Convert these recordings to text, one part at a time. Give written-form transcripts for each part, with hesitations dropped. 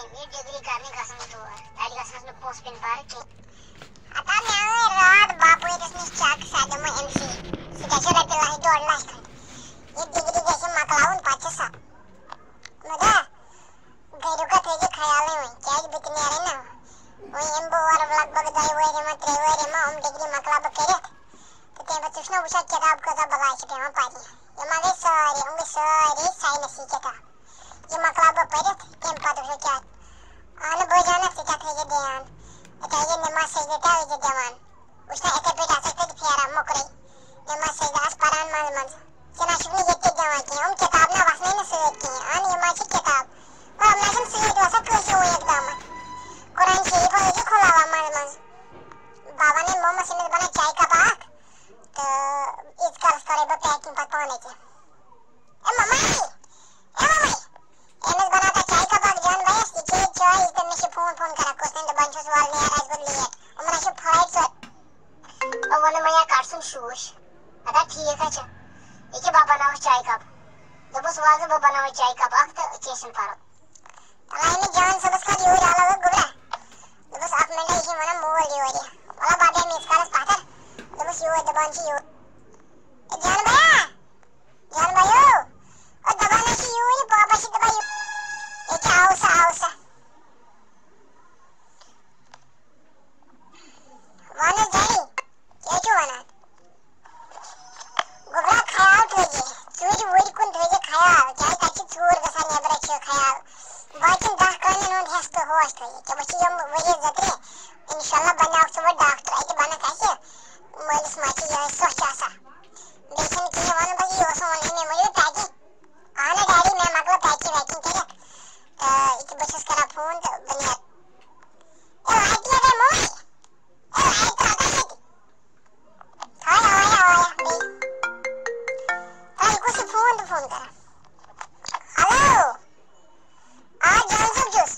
ये डिग्री करने गसन तोर ताली गसन में पोस्ट पिन पार के आता मैं रात बापू ये किसने चाक सादे में एमसी सिकाशे रहते लाही 2 लाख ये डिग्री जैसे मकलाउन पाचे सा मदा गैरू का तेजे ख्याल है क्या ही बितने आ रहे ना वो एम्बो और लगभग दाई वो रे मत रे हम डिग्री मकला बकेरे तो ते बचुसना उषा किताब का बगा छे हम पारी ये मागे सारे साइंस सीखता ये मकला बपेरे तेम पादो क्या आने बोझाना सीखा थे ये ध्यान अच्छा ये नमाज सजदे ता ये जवान उसने एक पे जा सकते फेरा मोकरे नमाज सजदा आसपारान माज चना शुरू ये के जवान के हम किताब ना वासने न से के आने ये माची किताब और मैं हम से दो सब कुछ हो एकदम कुरान शरीफ हो जो खुलावा माज बाबा ने मोहम्मद से बना चाय का बाग तो इसका रस्ता रे पैकिंग पर पाने के ए मम्मी एमएस बनाता चाय का बाग जान भाई सीखे चाय इस दिन से फोन करा क्वेश्चन द बंच वाल ने आज गुड लिए और मैं सब फ्राइड सर और वो मैं कार्सन शूश अदा ठीक है चा इके बाबा ना चाय कप जब उस वाज वो बनाओ चाय कप वक्त चेशन पारो तलाई में जान सब उसका जो डाला वो गुबरा जब उस आप में नहीं मना मोल जो है वाला बाबे में इसका पाथर जब उस यो द बंच यो जान भाई और दबाना सी यो ही पापा सी दबाई ये क्या आओसा वाना जानी क्या जो वाना गुबरा ख्याल तुझे चूज वोड़ी कुन तुझे ख्याल क्या ताकि चूर गसा ने बरा छ ख्याल बाचन दाख करने नो हस्त होश तुझे क्या बच्ची हम वही जतरे इंशाल्लाह बना सब डॉक्टर आई बना कैसे मालिश माची या सोचा सा देशन की वाना बगी यो सोने में मुझे ताकि आना डैडी मैं मगला पैकिंग वैकिंग करे इके बचस करा फोन तो बनिया ए आइडिया दे मोई ए आई तो आता है आया बे ताई को से फोन करा हेलो आ जान सब जूस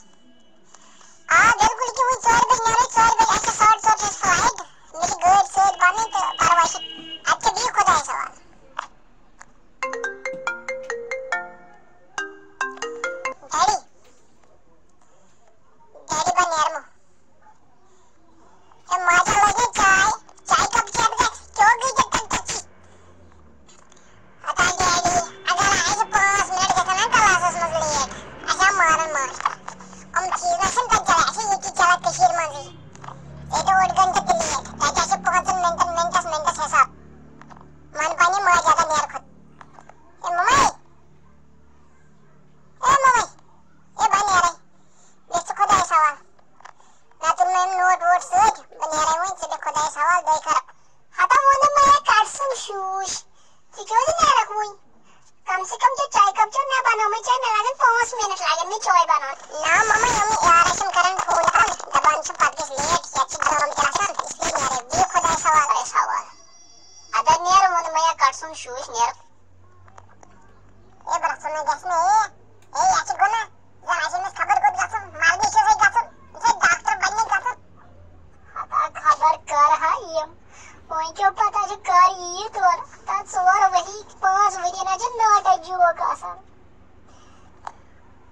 आ बिल्कुल कि वो 4 बजे नारे 4 बजे ऐसे शॉर्ट फ्लाइट मेरी गर्ल से बने तो परवाशी अच्छा भी खुदा है सवाल डैडी बनेर मो ए मजा लगे चाय कप चाय का चोगी जतन तची आता डैडी अगर आए 5 मिनट के समय क्लासेस में लिए ऐसा मारन हम चीज नशन तक चला ऐसे ये की चला कशीर मंजी ये तो 8 घंटे के लिए ताकि ऐसे 5 मिनट हिसाब मन पानी मार जाता नेर खुद ए मम्मी ए बनेर है देख खुदा है सवाल ना तुम मैं नोट वोट सोच बनेर है वहीं से देख खुदा है सवाल दे कर हटा मोने मैं कार्सन शूश क्यों नहीं रख हुई कम से कम जो चाय कप जो ना बनाओ मैं चाय में लगन 5 मिनट लगन मैं चाय बनाओ ना मम्मी हम यार ऐसे करन फोन था दबान से पास लेट या अच्छी हम क्लास इसलिए मेरे भी खुदा है सवाल अदा नेर मोने मैं कार्सन शूश नेर ए बरसने गसने ए ऐसे गोना जरा ऐसे में खबर को गसन मार भी से गसन इसे डॉक्टर बनने गसन हता खबर कर है ये वही क्यों पता जो कर ये तो ता सोर वही 5 बजे ना जो नाटा जो गसन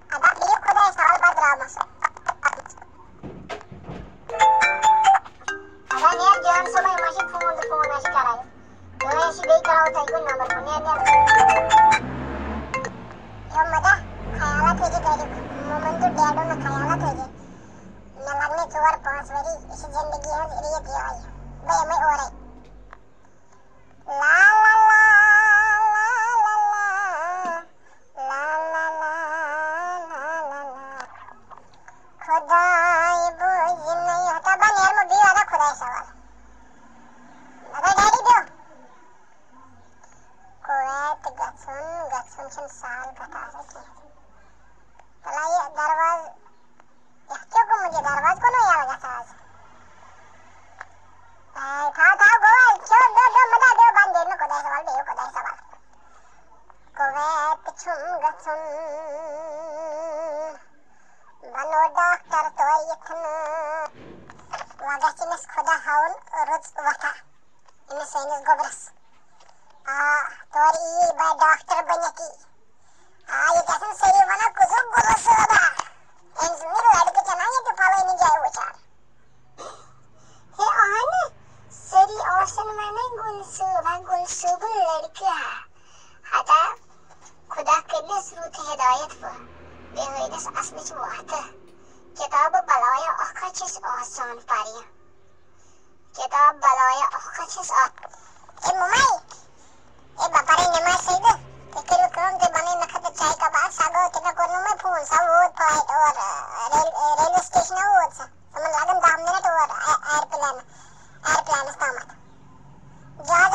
अदा भी खुदा सवाल पर ड्रामा से अदा नेर जान समय माशी फोन ऐसे कराए तो ऐसे दे कराओ ताई को नंबर को नेर यो मदा ख्यालात है जे मोमेंट तो डैडो में ख्यालात है जे न लगने 4-5 वरी इस जिंदगी है रिये दिया है बे मैं और है ला ला ला ला ला ला ला ला खुदाई बुझ नहीं होता बनेर में भी वाला खुदाई सवाल मदा डैडी दो कोएत गसन शन साल बता रहे तला ये दरवाज क्यों को मुझे दरवाज को नहीं लगा था आज था गोल क्यों दो मदा दो बंदे न खुदा सवाल कोएत छुम गसन बनो डॉक्टर तो इथन लगा चिनस खुदा हाउन रोज वथा इन सेनस गोबरस तोरी बा डॉक्टर बनती ये कैसे सही बना कुछ गुरु सोदा इन ये तो पावे नहीं जाए वो चार हे आन सरी औसन मैंने गुलसुबुल लड़का हता खुदा कदे सुरुत हिदायत व बेहयदस असलिच वाहता किताब बलाया अखचस आसान पारिया किताब बलाया अखचस ए मम्मी ए बापारे नमाज सही ते करो काम ते बने नखत चाय का बाग सागो ते कोनु में फोन सा वो फ्लाइट और रेलवे स्टेशन वो सा समझ लागन 10 मिनट और एयरप्लेन स्तामत जहाज